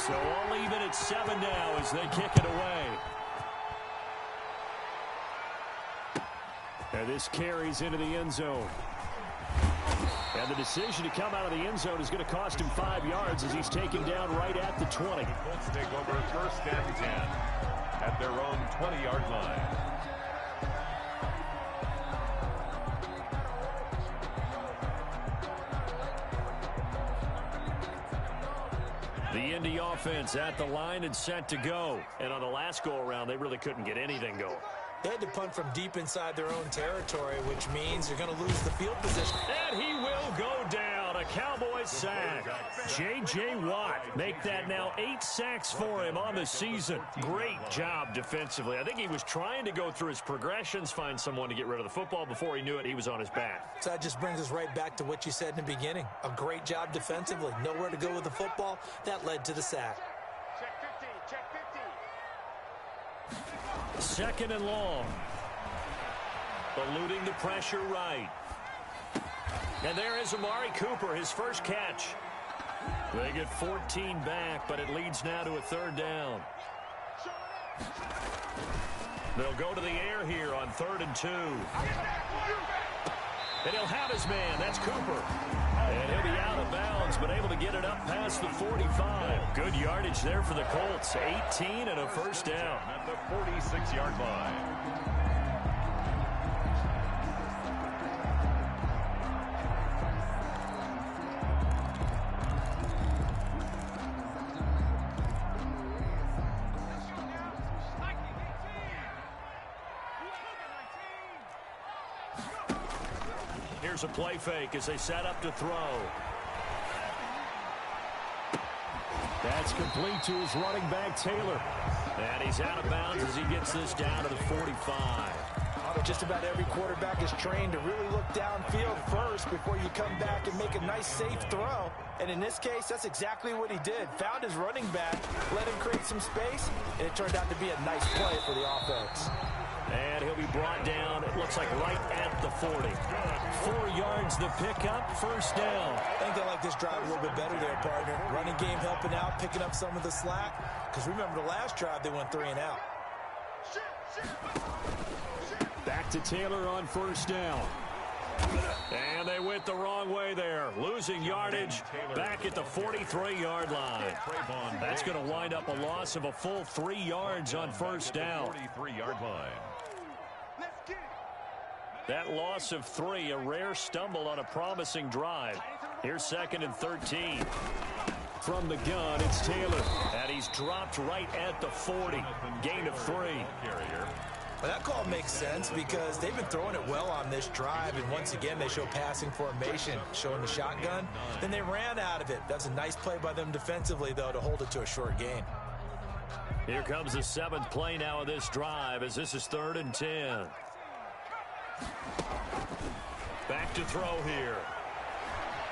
So all even at 7 now as they kick it away. And this carries into the end zone. And the decision to come out of the end zone is going to cost him 5 yards as he's taken down right at the 20. Colts take over 1st and 10 at their own 20-yard line. The Indy offense at the line and set to go. And on the last go-around, they really couldn't get anything going. They had to punt from deep inside their own territory, which means you're going to lose the field position. And he will go down. A Cowboys sack. J.J. Watt make that now 8 sacks for him on the season. Great job defensively. I think he was trying to go through his progressions, find someone to get rid of the football. Before he knew it, he was on his back. So that just brings us right back to what you said in the beginning. A great job defensively. Nowhere to go with the football. That led to the sack. Check 50. 2nd and long. Eluding the pressure right. And there is Amari Cooper, his first catch. They get 14 back, but it leads now to a 3rd down. They'll go to the air here on 3rd and 2. And he'll have his man. That's Cooper. And he'll be out of bounds, but able to get it up past the 45. Good yardage there for the Colts. 18 and a 1st down. At the 46-yard line. Here's a play fake as they set up to throw. That's complete to his running back, Taylor. And he's out of bounds as he gets this down to the 45. Just about every quarterback is trained to really look downfield first before you come back and make a nice, safe throw. And in this case, that's exactly what he did. Found his running back, let him create some space, and it turned out to be a nice play for the offense. And he'll be brought down, it looks like right at the 40. 4 yards the pickup, 1st down. I think they like this drive a little bit better there, partner. Running game helping out, picking up some of the slack. Because remember the last drive, they went 3 and out. Back to Taylor on 1st down. And they went the wrong way there. Losing yardage back at the 43-yard line. That's going to wind up a loss of a full 3 yards on 1st down. 43-yard line. That loss of 3, a rare stumble on a promising drive. Here's 2nd and 13. From the gun, it's Taylor. And he's dropped right at the 40. Gain of 3. Well, that call makes sense because they've been throwing it well on this drive, and once again they show passing formation, showing the shotgun. Then they ran out of it. That's a nice play by them defensively, though, to hold it to a short gain. Here comes the 7th play now of this drive as this is 3rd and 10. Back to throw here.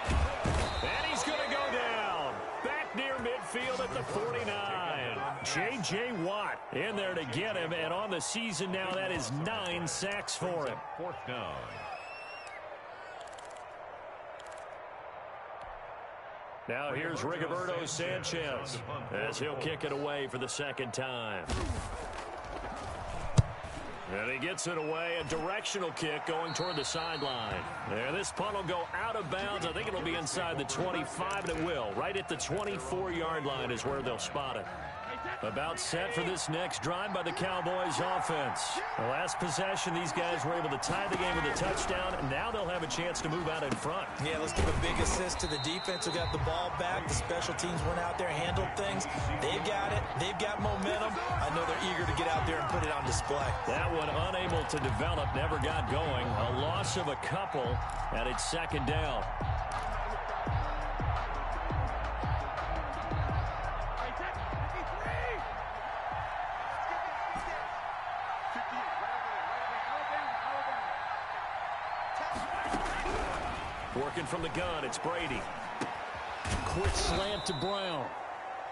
And he's going to go down. Back near midfield at the 49. J.J. Watt in there to get him, and on the season now, that is 9 sacks for him. 4th down. Now here's Rigoberto Sanchez as he'll kick it away for the 2nd time. And he gets it away, a directional kick going toward the sideline. And this punt will go out of bounds. I think it'll be inside the 25, and it will. Right at the 24-yard line is where they'll spot it. About set for this next drive by the Cowboys offense. The last possession, these guys were able to tie the game with a touchdown, and now they'll have a chance to move out in front. Yeah, let's give a big assist to the defense who got the ball back. The special teams went out there, handled things. They've got it. They've got momentum. I know they're eager to get out there and put it on display. That one unable to develop, never got going. A loss of a couple, and it's 2nd down. Working from the gun, it's Brady. Quick slant to Brown.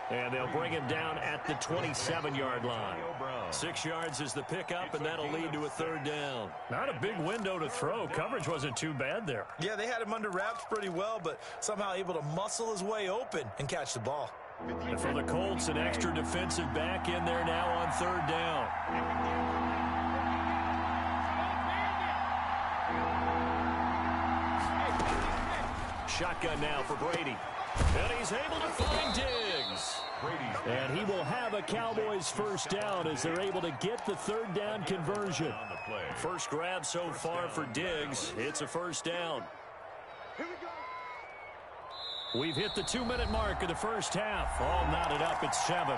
And they'll bring him down at the 27-yard line. 6 yards is the pickup, and that'll lead to a 3rd down. Not a big window to throw. Coverage wasn't too bad there. Yeah, they had him under wraps pretty well, but somehow able to muscle his way open and catch the ball. And for the Colts, an extra defensive back in there now on third down. Shotgun now for Brady. And he's able to find Diggs. And he will have a Cowboys first down as they're able to get the third down conversion. First grab so far for Diggs. It's a first down. We've hit the 2-minute mark of the first half. All knotted up at 7.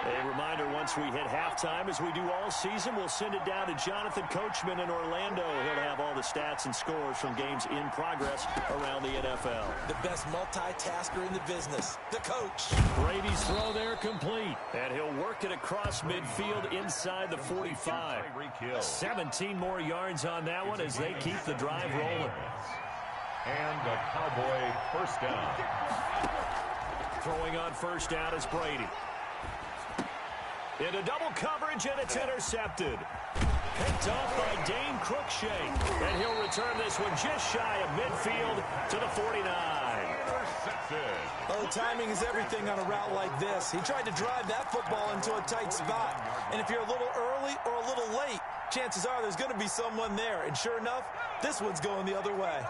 A reminder, once we hit halftime, as we do all season, we'll send it down to Jonathan Coachman in Orlando. He'll have all the stats and scores from games in progress around the NFL. The best multitasker in the business, the coach. Brady's throw there complete. And he'll work it across midfield inside the 45. 17 more yards on that one as they keep the drive rolling. And the Cowboy first down. Throwing on first down is Brady. Into double coverage, and it's intercepted. Picked off by Dane Cruikshank. And he'll return this one just shy of midfield to the 49. Oh, timing is everything on a route like this. He tried to drive that football into a tight spot. And if you're a little early or a little late, chances are there's going to be someone there. And sure enough, this one's going the other way.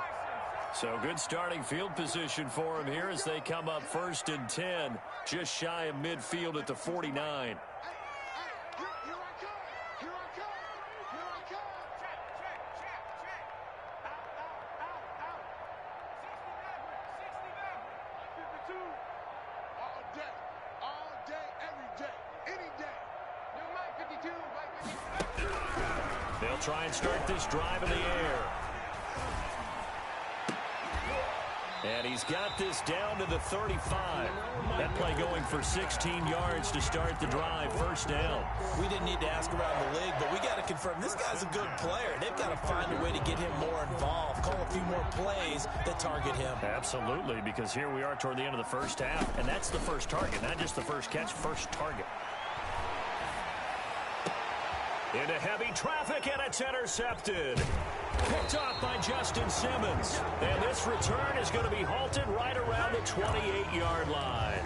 So good starting field position for him here as they come up 1st and 10, just shy of midfield at the 49. They'll try and start this drive in the air. And he's got this down to the 35. That play going for 16 yards to start the drive. First down. We didn't need to ask around the league, but we got to confirm this guy's a good player. They've got to find a way to get him more involved, call a few more plays that target him. Absolutely, because here we are toward the end of the first half, and that's the first target, not just the first catch, first target. Into heavy traffic, and it's intercepted. Picked off by Justin Simmons. And this return is going to be halted right around the 28-yard line.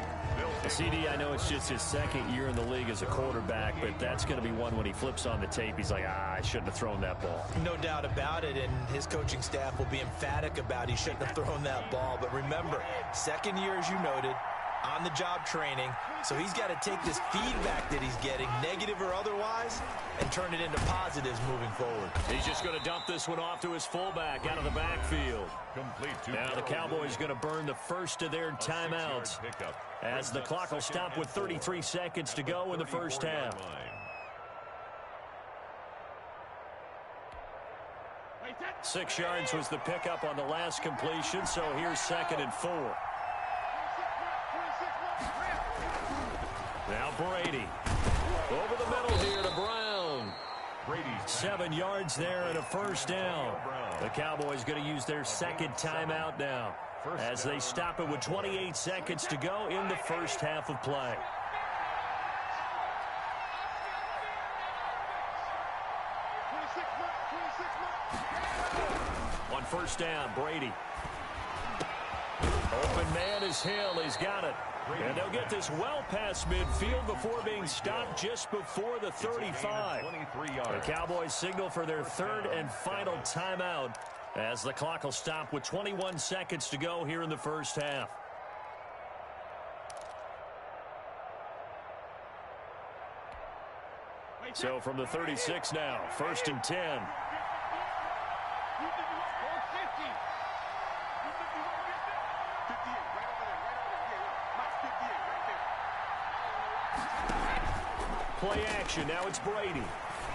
CD, I know it's just his second year in the league as a quarterback, but that's going to be one when he flips on the tape, he's like, I shouldn't have thrown that ball. No doubt about it, and his coaching staff will be emphatic about he shouldn't have thrown that ball. But remember, second year, as you noted, on-the-job training, so he's got to take this feedback that he's getting, negative or otherwise, and turn it into positives moving forward. He's just going to dump this one off to his fullback out of the backfield. Now the Cowboys going to burn the first of their timeouts as the clock will stop with 33 seconds to go in the first half. Six yards was the pickup on the last completion, so here's 2nd and 4. Now Brady. Over the middle here to Brown. 7 yards there and a first down. The Cowboys going to use their second timeout now as they stop it with 28 seconds to go in the first half of play. On first down, Brady. Open man is Hill. He's got it. And they'll get this well past midfield before being stopped just before the 35. The Cowboys signal for their third and final timeout as the clock will stop with 21 seconds to go here in the first half. So from the 36 now, 1st and 10. Play action. Now it's Brady.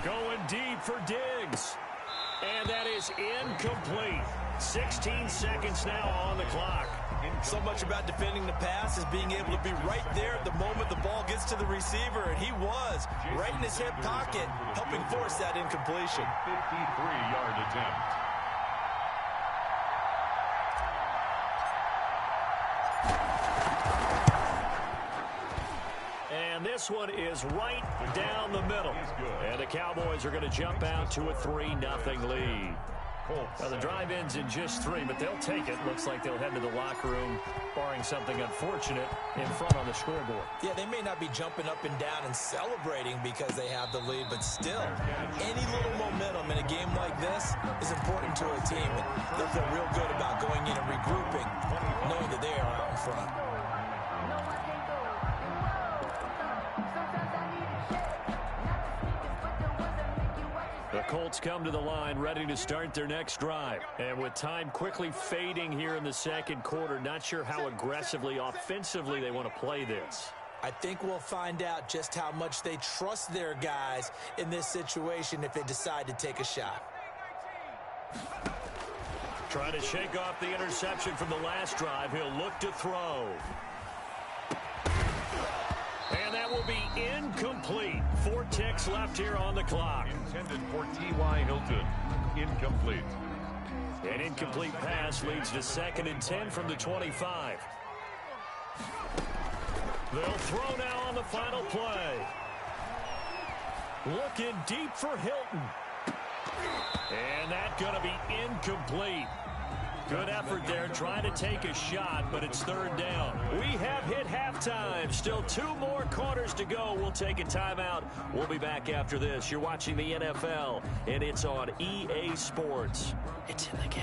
Going deep for Diggs. And that is incomplete. 16 seconds now on the clock. So much about defending the pass is being able to be right there at the moment the ball gets to the receiver, and he was right in his hip pocket, helping force that incompletion. 53-yard attempt. And this one is right down the middle. And the Cowboys are going to jump out to a 3-0 lead. Colts. Well, the drive ends in just 3, but they'll take it. Looks like they'll head to the locker room, barring something unfortunate, in front on the scoreboard. Yeah, they may not be jumping up and down and celebrating because they have the lead, but still, any little momentum in a game like this is important to a team. And they'll feel real good about going in and regrouping, knowing that they are out in front. The Colts come to the line ready to start their next drive. And with time quickly fading here in the second quarter, not sure how aggressively, offensively they want to play this. I think we'll find out just how much they trust their guys in this situation if they decide to take a shot. Trying to shake off the interception from the last drive. He'll look to throw. And that will be incomplete. 4 ticks left here on the clock. Intended for T.Y. Hilton. Incomplete. An incomplete pass leads to 2nd and 10 from the 25. They'll throw now on the final play. Looking deep for Hilton. And that's going to be incomplete. Good effort there, trying to take a shot, but it's 3rd down. We have hit halftime. Still 2 more quarters to go. We'll take a timeout. We'll be back after this. You're watching the NFL, and it's on EA Sports. It's in the game.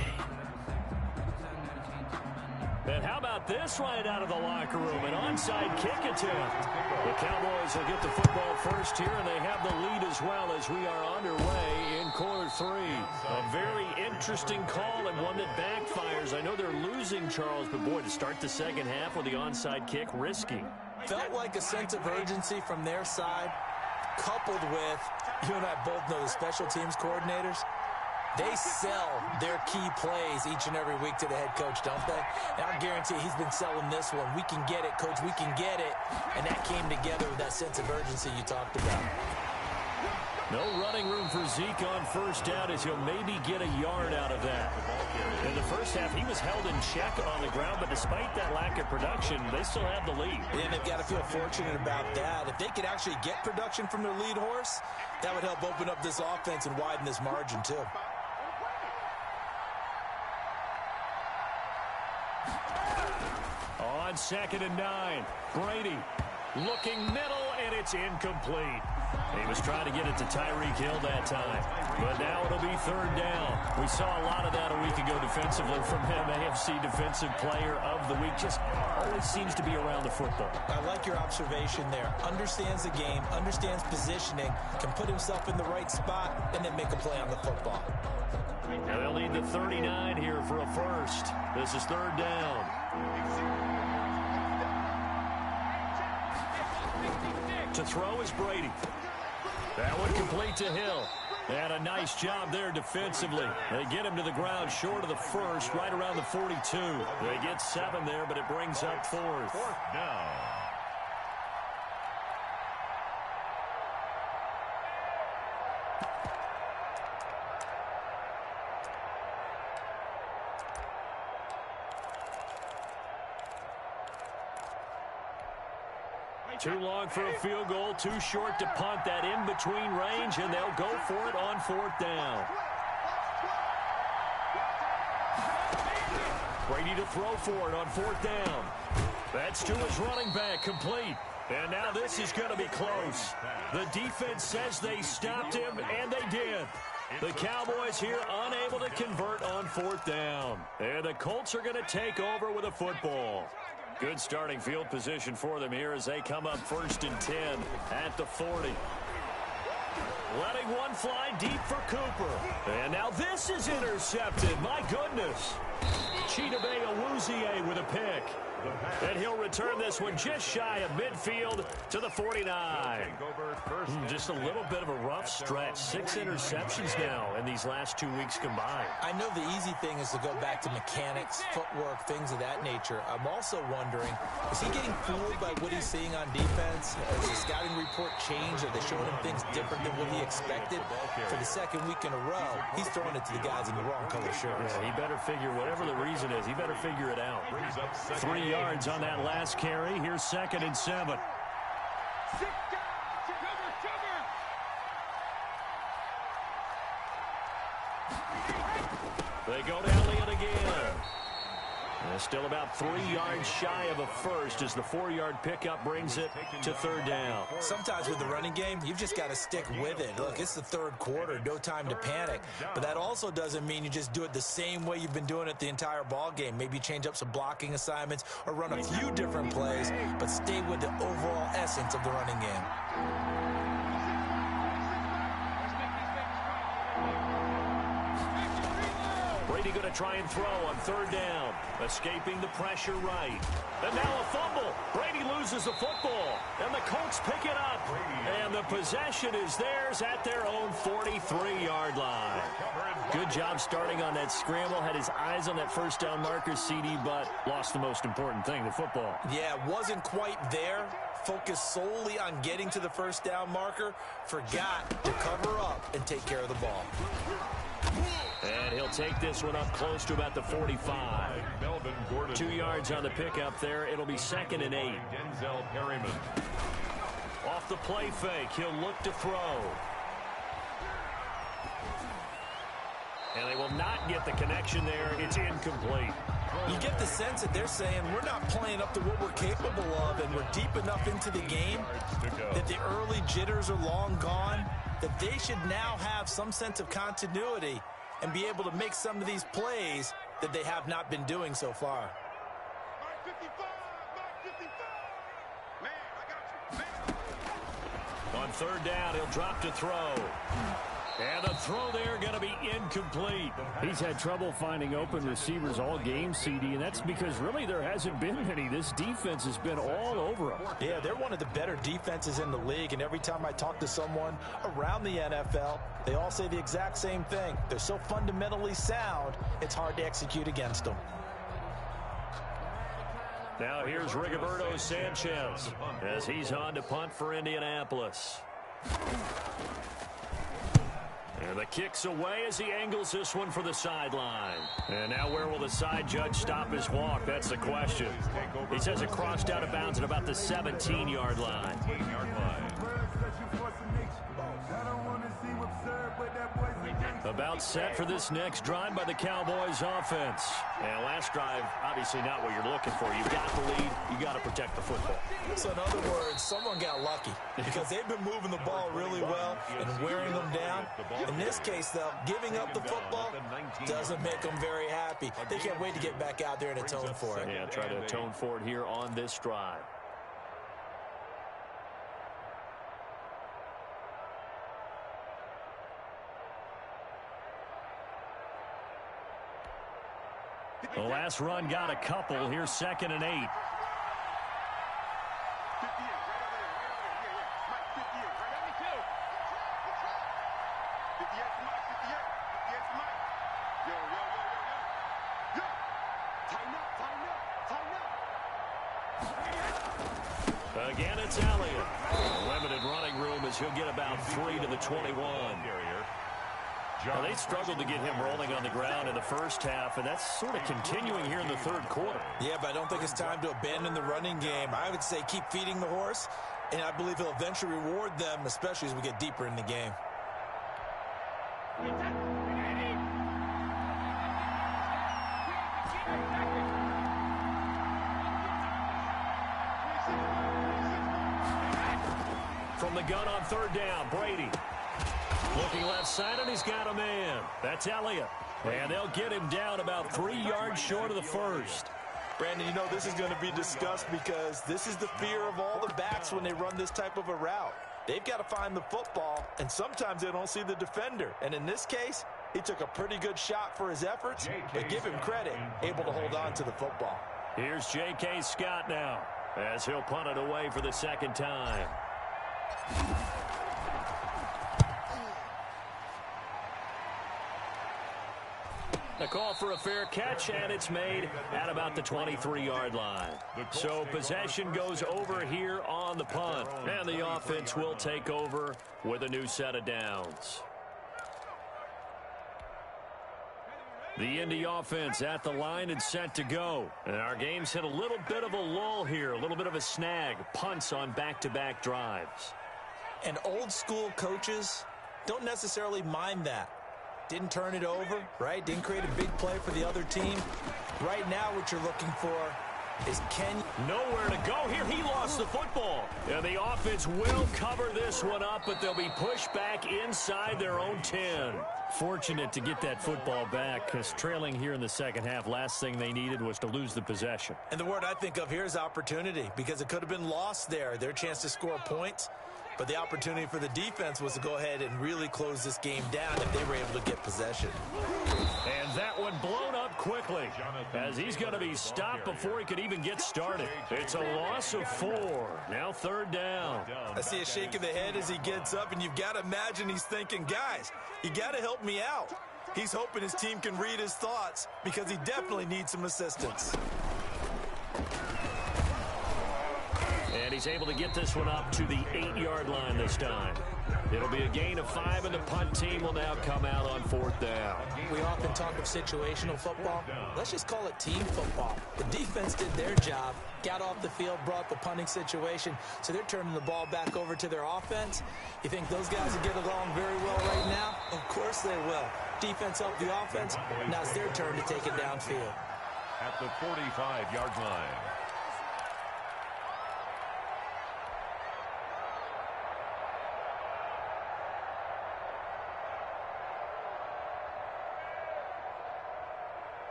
And how about this right out of the locker room? An onside kick attempt. The Cowboys will get the football first here, and they have the lead as well as we are underway in quarter 3. A very interesting call and one that backfires. I know they're losing, Charles, but boy, to start the second half with the onside kick, risky. Felt like a sense of urgency from their side, coupled with, you and I both know the special teams coordinators. They sell their key plays each and every week to the head coach, don't they? And I guarantee he's been selling this one. We can get it, coach, we can get it. And that came together with that sense of urgency you talked about. No running room for Zeke on first down as he'll maybe get a yard out of that. In the first half, he was held in check on the ground, but despite that lack of production, they still have the lead. And they've got to feel fortunate about that. If they could actually get production from their lead horse, that would help open up this offense and widen this margin too. On 2nd and 9, Brady looking middle, and it's incomplete. He was trying to get it to Tyreek Hill that time, but now it'll be 3rd down. We saw a lot of that a week ago defensively from him. AFC Defensive Player of the Week. Just always seems to be around the football. I like your observation there. Understands the game, understands positioning, can put himself in the right spot, and then make a play on the football. Now they'll need the 39 here for a first. This is 3rd down. To throw is Brady. That one complete to Hill. And a nice job there defensively. They get him to the ground short of the first, right around the 42. They get 7 there, but it brings up 4th. 4th down. Too long for a field goal, too short to punt. That in-between range, and they'll go for it on 4th down. Brady to throw for it on 4th down. That's to his running back, complete. And now this is going to be close. The defense says they stopped him, and they did. The Cowboys here unable to convert on 4th down. And the Colts are going to take over with a football. Good starting field position for them here as they come up 1st and 10 at the 40. Letting one fly deep for Cooper. And now this is intercepted. My goodness. Chidobe Awuzie with a pick. And he'll return this one just shy of midfield to the 49. Just a little bit of a rough stretch. 6 interceptions now in these last 2 weeks combined. I know the easy thing is to go back to mechanics, footwork, things of that nature. I'm also wondering, is he getting fooled by what he's seeing on defense? Has the scouting report changed? Are they showing him things different than what he expected? For the 2nd week in a row, he's throwing it to the guys in the wrong color shirts. Yeah, he better figure, whatever the reason is, he better figure it out. 3 yards on that last carry. Here's 2nd and 7. They go to Elliott again. And still about 3 yards shy of a first as the 4-yard pickup brings it to third down. Sometimes with the running game, you've just got to stick with it. Look, it's the third quarter, no time to panic. But that also doesn't mean you just do it the same way you've been doing it the entire ball game. Maybe change up some blocking assignments or run a few different plays, but stay with the overall essence of the running game. Brady going to try and throw on third down. Escaping the pressure right. And now a fumble. Brady loses the football. And the Colts pick it up. And the possession is theirs at their own 43-yard line. Good job starting on that scramble. Had his eyes on that first down marker, CD, but lost the most important thing, the football. Yeah, wasn't quite there. Focused solely on getting to the first down marker. Forgot to cover up and take care of the ball. And he'll take this one up close to about the 45. 2 yards on the pickup there. It'll be 2nd and 8. Denzel Perryman. Off the play fake, he'll look to throw. And they will not get the connection there. It's incomplete. You get the sense that they're saying we're not playing up to what we're capable of, and we're deep enough into the game that the early jitters are long gone, that they should now have some sense of continuity and be able to make some of these plays that they have not been doing so far. On third down, he'll drop to throw. And the throw there going to be incomplete. He's had trouble finding open receivers all game, CD, and that's because really there hasn't been many. This defense has been all over him. Yeah, they're one of the better defenses in the league, and every time I talk to someone around the NFL, they all say the exact same thing. They're so fundamentally sound, it's hard to execute against them. Now here's Rigoberto Sanchez as he's on to punt for Indianapolis. And the kick's away as he angles this one for the sideline. And now where will the side judge stop his walk? That's the question. He says it crossed out of bounds at about the 17-yard line. About set for this next drive by the Cowboys offense. And last drive, obviously not what you're looking for. You've got the lead. You got to protect the football. So in other words, someone got lucky because they've been moving the ball really well and wearing them down. In this case, though, giving up the football doesn't make them very happy. They can't wait to get back out there and atone for it. Yeah, try to atone for it here on this drive. The last run got a couple. Here's 2nd and 8. Again, it's Elliott. Limited running room as he'll get about 3 to the 21. Now, they struggled to get him rolling on the ground in the first half, and that's sort of continuing here in the third quarter. Yeah, but I don't think it's time to abandon the running game. I would say keep feeding the horse, and I believe he'll eventually reward them, especially as we get deeper in the game. From the gun on third down, Brady. Looking left side, and he's got a man. That's Elliott. And they'll get him down about 3 yards short of the first. Brandon, you know this is going to be discussed because this is the fear of all the backs when they run this type of a route. They've got to find the football, and sometimes they don't see the defender. And in this case, he took a pretty good shot for his efforts, but give him credit, able to hold on to the football. Here's J.K. Scott now as he'll punt it away for the second time. A call for a fair catch, and it's made at about the 23-yard line. So possession goes over here on the punt, and the offense will take over with a new set of downs. The Indy offense at the line and set to go. And our game's hit a little bit of a lull here, a little bit of a snag. Punts on back-to-back drives. And old school coaches don't necessarily mind that. Didn't turn it over, right? Didn't create a big play for the other team. Right now, what you're looking for is nowhere to go here. He lost the football. And the offense will cover this one up, but they'll be pushed back inside their own 10. Fortunate to get that football back, because trailing here in the second half, last thing they needed was to lose the possession. And the word I think of here is opportunity, because it could have been lost there. Their chance to score points. But the opportunity for the defense was to go ahead and really close this game down if they were able to get possession. And that one blown up quickly, as he's going to be stopped before he could even get started. It's a loss of 4. Now 3rd down. I see a shake of the head as he gets up, and you've got to imagine he's thinking, guys, you got to help me out. He's hoping his team can read his thoughts, because he definitely needs some assistance. And he's able to get this one up to the 8-yard line this time. It'll be a gain of 5, and the punt team will now come out on 4th down. We often talk of situational football. Let's just call it team football. The defense did their job, got off the field, brought the punting situation, so they're turning the ball back over to their offense. You think those guys will get along very well right now? Of course they will. Defense helped the offense. Now it's their turn to take it downfield. At the 45-yard line.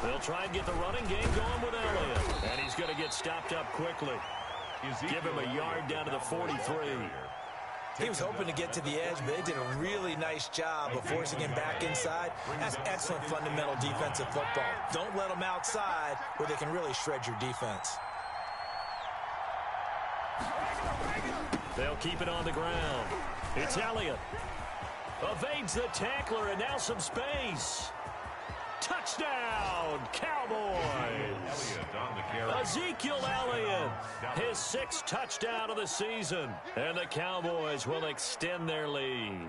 They'll try and get the running game going with Elliott. And he's going to get stopped up quickly. Give him a yard down to the 43. He was hoping to get to the edge, but they did a really nice job of forcing him back inside. That's excellent fundamental defensive football. Don't let them outside where they can really shred your defense. They'll keep it on the ground. It's Elliott. Evades the tackler, and now some space. Touchdown, Cowboys! Ezekiel Elliott, his 6th touchdown of the season. And the Cowboys will extend their lead.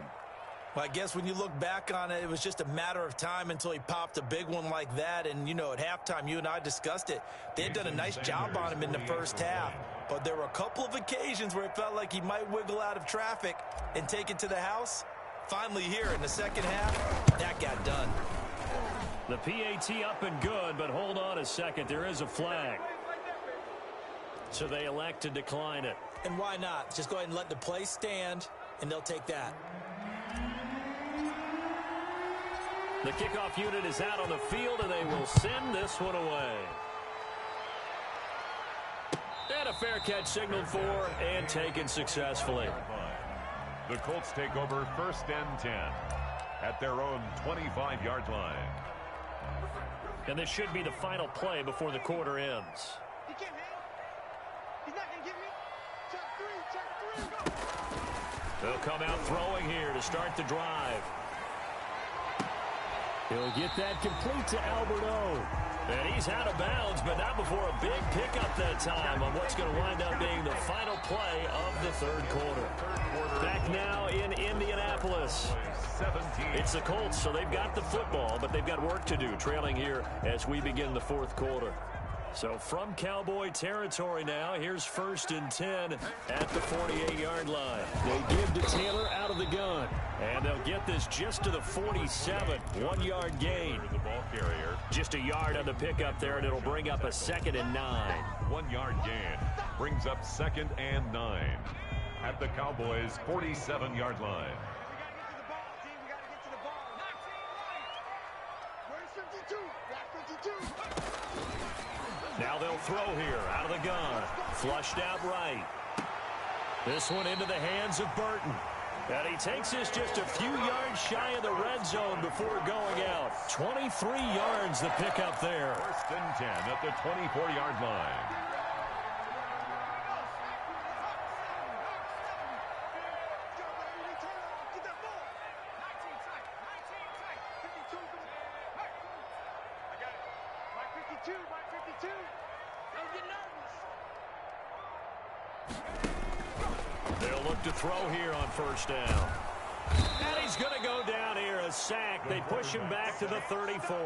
Well, I guess when you look back on it, it was just a matter of time until he popped a big one like that. And, you know, at halftime, you and I discussed it. They had done a nice job on him in the first half. But there were a couple of occasions where it felt like he might wiggle out of traffic and take it to the house. Finally here in the second half, that got done. The PAT up and good, but hold on a second. There is a flag. So they elect to decline it. And why not? Just go ahead and let the play stand, and they'll take that. The kickoff unit is out on the field, and they will send this one away. And a fair catch signaled for and taken successfully. The Colts take over 1st and 10 at their own 25-yard line. And this should be the final play before the quarter ends. He can't hang. He's not going to give me. Check 3. They'll come out throwing here to start the drive. He'll get that complete to Albert O. And he's out of bounds, but not before a big pickup that time on what's going to wind up being the final play of the 3rd quarter. Back now in Indianapolis. It's the Colts, so they've got the football, but they've got work to do, trailing here as we begin the 4th quarter. So from Cowboy territory now, here's 1st and 10 at the 48-yard line. They give to Taylor out of the gun. And they'll get this just to the 47, 1-yard gain. The ball carrier. Just a yard on the pickup there, and it'll bring up a 2nd and 9. 1-yard gain brings up 2nd and 9 at the Cowboys' 47-yard line. We got to get to the ball, team. We got to get to the ball. Where's 52? Got 52. Now they'll throw here out of the gun. Flushed out right. This one into the hands of Burton. And he takes this just a few yards shy of the red zone before going out. 23 yards the pickup there. 1st and 10 at the 24-yard line. They'll look to throw here on 1st down. And he's going to go down here, a sack. They push him back to the 34.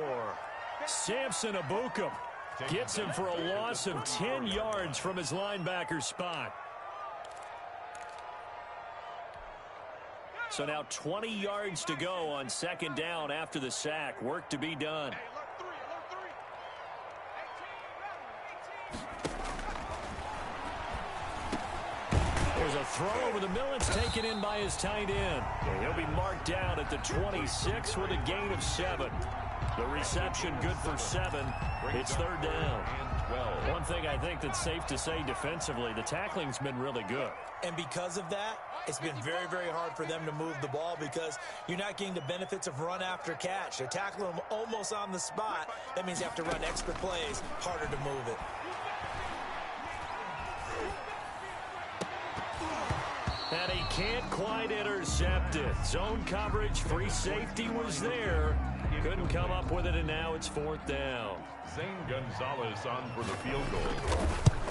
Samson Abukum Gets him for a loss of 10 yards from his linebacker spot. So now 20 yards to go on second down after the sack. Work to be done. There's a throw over the middle. It's taken in by his tight end. He'll be marked down at the 26 with a gain of 7. The reception good for 7. It's third down. One thing I think that's safe to say defensively, the tackling's been really good. And because of that, it's been very, very hard for them to move the ball because you're not getting the benefits of run after catch. They're tackling them almost on the spot. That means you have to run extra plays, harder to move it. And he can't quite intercept it. Zone coverage, free safety was there. Couldn't come up with it, and now it's fourth down. Zane Gonzalez on for the field goal.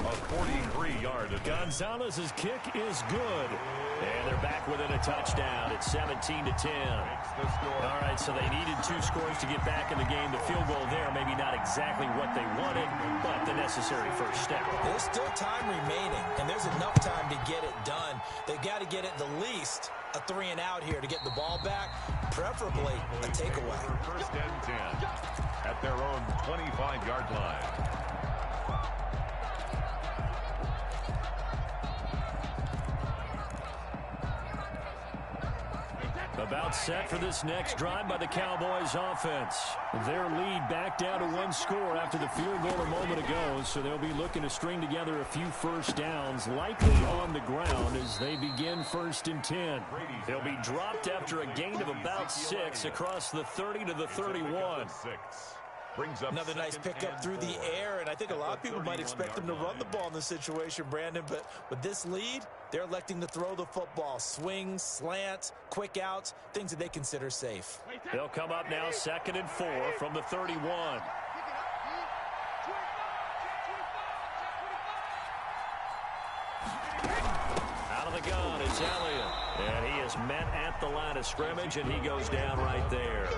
A 43-yard attempt. Gonzalez's kick is good. And they're back within a touchdown. It's 17-10. All right, so they needed 2 scores to get back in the game. The field goal there, maybe not exactly what they wanted, but the necessary first step. There's still time remaining, and there's enough time to get it done. They've got to get at the least a 3-and-out here to get the ball back, preferably a takeaway. First and 10 at their own 25-yard line. About set for this next drive by the Cowboys offense. Their lead back down to 1 score after the field goal a moment ago, so they'll be looking to string together a few first downs, likely on the ground as they begin 1st and 10. They'll be dropped after a gain of about 6 across the 30 to the 31. Another nice pickup through the air, and I think a lot of people might expect them to run the ball in this situation, Brandon, but with this lead, they're electing to throw the football. Swings, slants, quick outs, things that they consider safe. They'll come up now 2nd and 4 from the 31. Out of the gun, it's Elliott. And he is met at the line of scrimmage, and he goes down right there.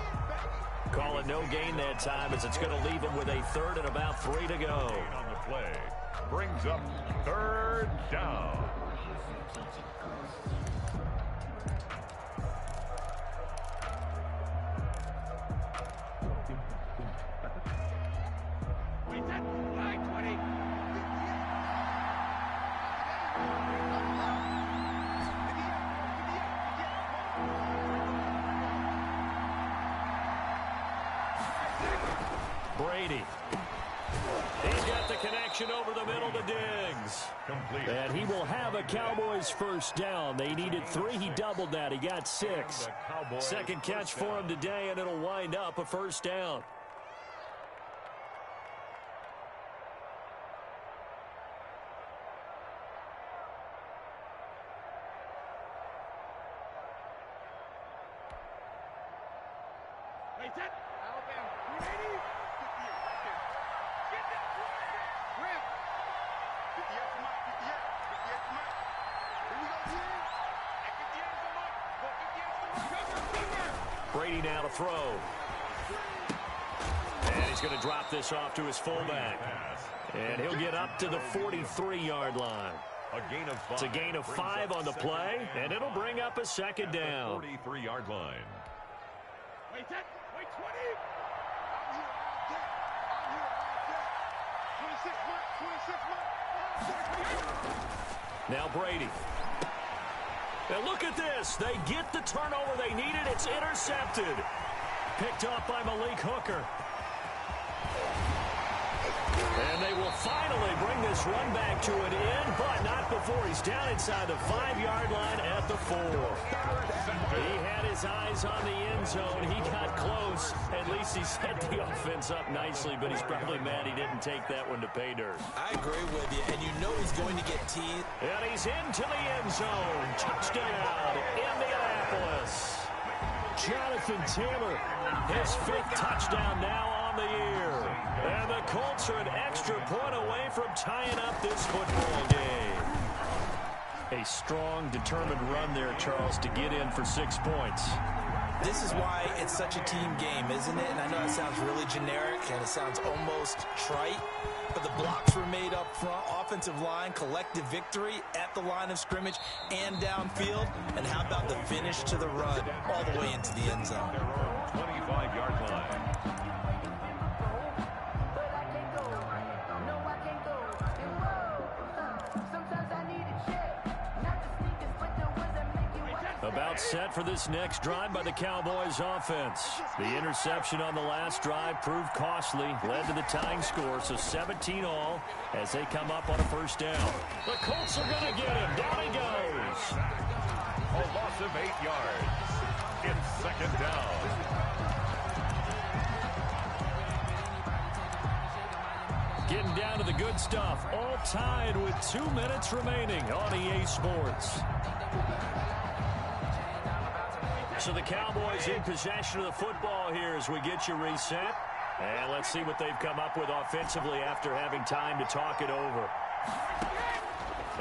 Call it no gain that time as it's going to leave him with a 3rd and about 3 to go. On the play brings up 3rd down. Brady. He's got the connection over the middle to Diggs. Complete. And he will have a Cowboys first down. They needed 3. He doubled that. He got 6. Second catch for him today, and it'll wind up a first down. Brady now to throw. And he's going to drop this off to his fullback. And he'll get up to the 43-yard line. It's a gain of 5 on the play, and it'll bring up a second down. 43-yard line. Wait 20. Now Brady. Now look at this. They get the turnover they needed. It's intercepted. Picked up by Malik Hooker. And they will finally bring this run back to an end, but not before he's down inside the 5-yard line at the 4. He had his eyes on the end zone. He got close. At least he set the offense up nicely, but he's probably mad he didn't take that one to pay dirt. I agree with you, and you know he's going to get teed. And he's into the end zone. Touchdown, Indianapolis. Jonathan Taylor, his 5th touchdown now on the year. And the Colts are an extra point away from tying up this football game. A strong, determined run there, Charles, to get in for 6 points. This is why it's such a team game, isn't it? And I know it sounds really generic and it sounds almost trite, but the blocks were made up front, offensive line, collective victory at the line of scrimmage and downfield. And how about the finish to the run all the way into the end zone? Their own 25-yard line. About set for this next drive by the Cowboys offense. The interception on the last drive proved costly, led to the tying score, so 17 all as they come up on a first down. The Colts are going to get him. Down he goes. A loss of 8 yards. It's second down. Getting down to the good stuff. All tied with 2 minutes remaining on EA Sports. So the Cowboys in possession of the football here as we get you reset. And let's see what they've come up with offensively after having time to talk it over.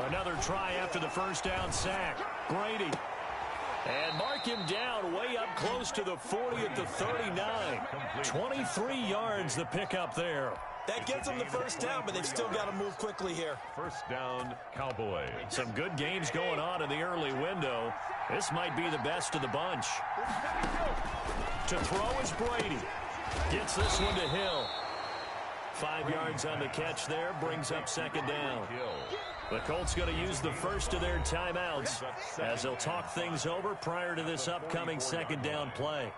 Another try after the first down sack. Brady. And mark him down way up close to the 40 at the 39. 23 yards the pickup there. That gets them the first down, but they've still got to move quickly here. First down, Cowboys. Some good games going on in the early window. This might be the best of the bunch. To throw is Brady. Gets this one to Hill. 5 yards on the catch there, brings up second down. The Colts going to use the first of their timeouts as they'll talk things over prior to this upcoming second down play.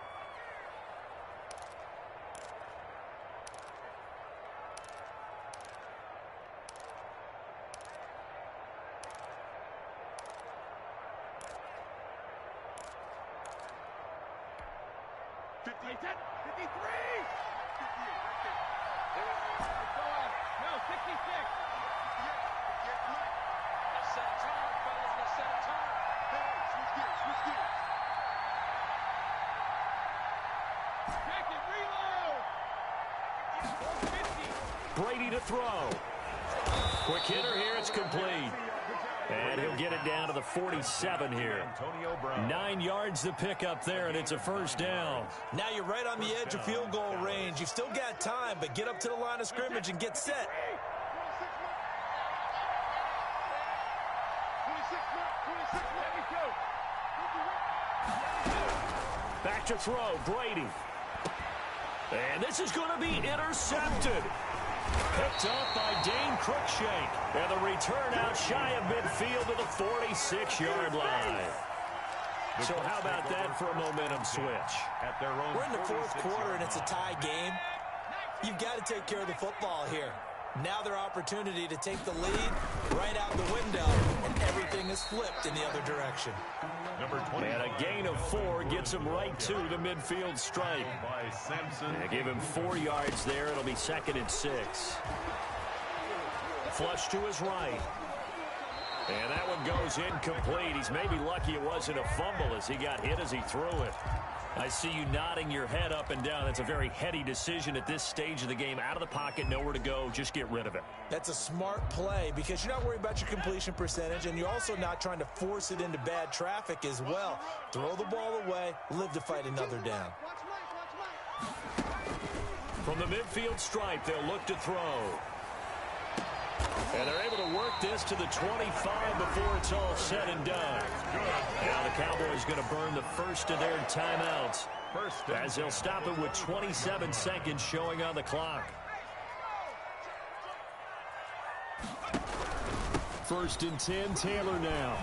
Brady to throw. Quick hitter here, it's complete. And he'll get it down to the 47 here. 9 yards to pick up there, and it's a first down. Now you're right on the edge of field goal range. You've still got time, but get up to the line of scrimmage and get set. Back to throw, Brady. And this is going to be intercepted. Picked up by Dane Cruikshank. And the return out shy of midfield to the 46-yard line. So how about that for a momentum switch? We're in the fourth quarter, and it's a tie game. You've got to take care of the football here. Now their opportunity to take the lead right out the window, and everything is flipped in the other direction. And a gain of 4 gets him right to the midfield stripe. They give him 4 yards there. It'll be second and 6. Flush to his right. And that one goes incomplete. He's maybe lucky it wasn't a fumble as he got hit as he threw it. I see you nodding your head up and down. That's a very heady decision at this stage of the game. Out of the pocket, nowhere to go. Just get rid of it. That's a smart play because you're not worried about your completion percentage, and you're also not trying to force it into bad traffic as well. Throw the ball away, live to fight another down. From the midfield stripe, they'll look to throw. And they're able to work this to the 25 before it's all said and done. Now the Cowboys going to burn the first of their timeouts as they'll stop it with 27 seconds showing on the clock. First and 10, Taylor now.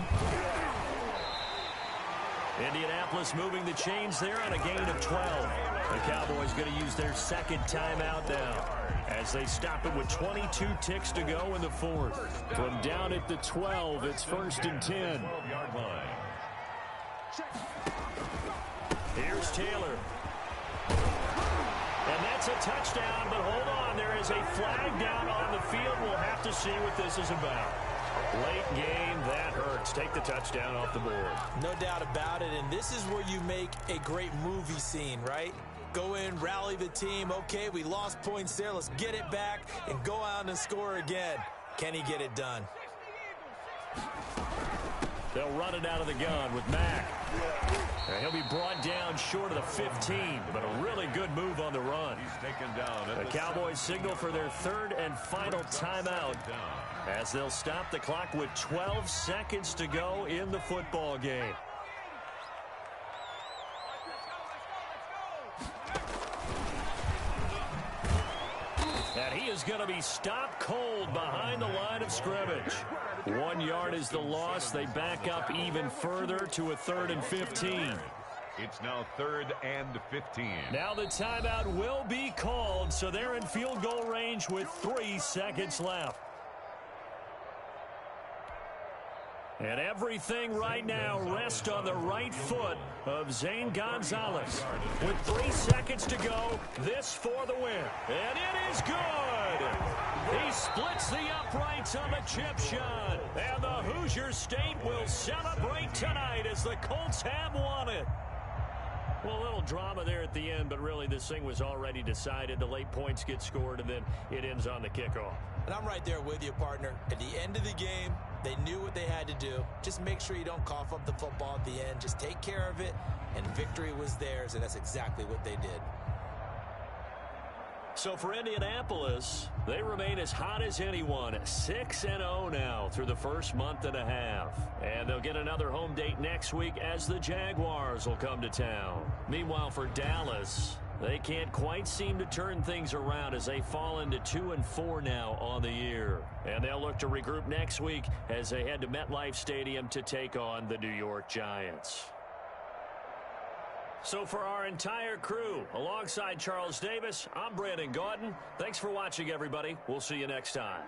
Indianapolis moving the chains there on a gain of 12. The Cowboys going to use their second timeout now as they stop it with 22 ticks to go in the fourth. From down at the 12, it's first and 10. Here's Taylor. And that's a touchdown, but hold on. There is a flag down on the field. We'll have to see what this is about. Late game, that hurts. Take the touchdown off the board. No doubt about it, and this is where you make a great movie scene, right? Go in, rally the team. Okay, we lost points there. Let's get it back and go out and score again. Can he get it done? They'll run it out of the gun with Mack. And he'll be brought down short of the 15, but a really good move on the run. He's taken down. The Cowboys signal for their third and final timeout as they'll stop the clock with 12 seconds to go in the football game. And he is going to be stopped cold behind the line of scrimmage. 1 yard is the loss. They back up even further to a 3rd and 15. It's now 3rd and 15. Now the timeout will be called, so they're in field goal range with 3 seconds left. And everything right now rests on the right foot of Zane Gonzalez. With 3 seconds to go, this for the win. And it is good! He splits the uprights on the chip shot. And the Hoosier State will celebrate tonight as the Colts have won it. Well, a little drama there at the end, but really this thing was already decided. The late points get scored, and then it ends on the kickoff. And I'm right there with you, partner. At the end of the game, they knew what they had to do. Just make sure you don't cough up the football at the end. Just take care of it, and victory was theirs, and that's exactly what they did. So for Indianapolis, they remain as hot as anyone, 6-0 now through the first month and a half. And they'll get another home date next week as the Jaguars will come to town. Meanwhile, for Dallas, they can't quite seem to turn things around as they fall into 2-4 now on the year. And they'll look to regroup next week as they head to MetLife Stadium to take on the New York Giants. So for our entire crew, alongside Charles Davis, I'm Brandon Gaudin. Thanks for watching, everybody. We'll see you next time.